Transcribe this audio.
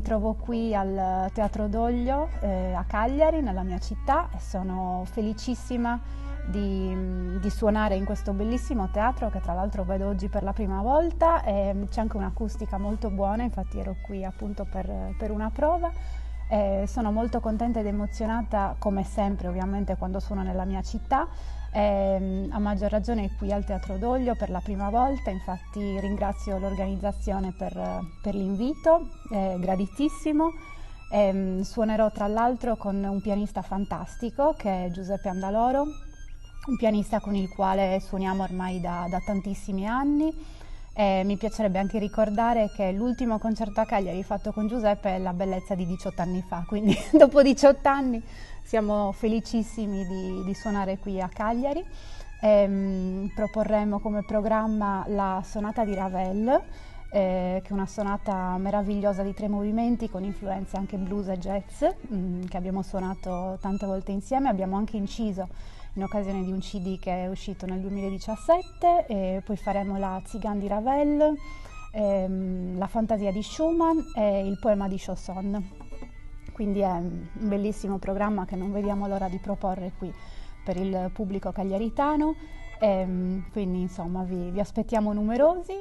trovo qui al Teatro Doglio a Cagliari, nella mia città, e sono felicissima di suonare in questo bellissimo teatro che tra l'altro vedo oggi per la prima volta, e c'è anche un'acustica molto buona, infatti ero qui appunto per una prova. Sono molto contenta ed emozionata, come sempre ovviamente quando suono nella mia città, a maggior ragione qui al Teatro Doglio per la prima volta. Infatti ringrazio l'organizzazione per l'invito, graditissimo. Suonerò tra l'altro con un pianista fantastico che è Giuseppe Andaloro, un pianista con il quale suoniamo ormai da tantissimi anni. Mi piacerebbe anche ricordare che l'ultimo concerto a Cagliari fatto con Giuseppe è la bellezza di 18 anni fa, quindi dopo 18 anni siamo felicissimi di suonare qui a Cagliari. Proporremo come programma la sonata di Ravel, che è una sonata meravigliosa di 3 movimenti con influenze anche blues e jazz, che abbiamo suonato tante volte insieme. Abbiamo anche inciso in occasione di un CD che è uscito nel 2017, e poi faremo la Tzigane di Ravel, la Fantasia di Schumann e il poema di Chausson. Quindi è un bellissimo programma che non vediamo l'ora di proporre qui per il pubblico cagliaritano, quindi insomma vi aspettiamo numerosi.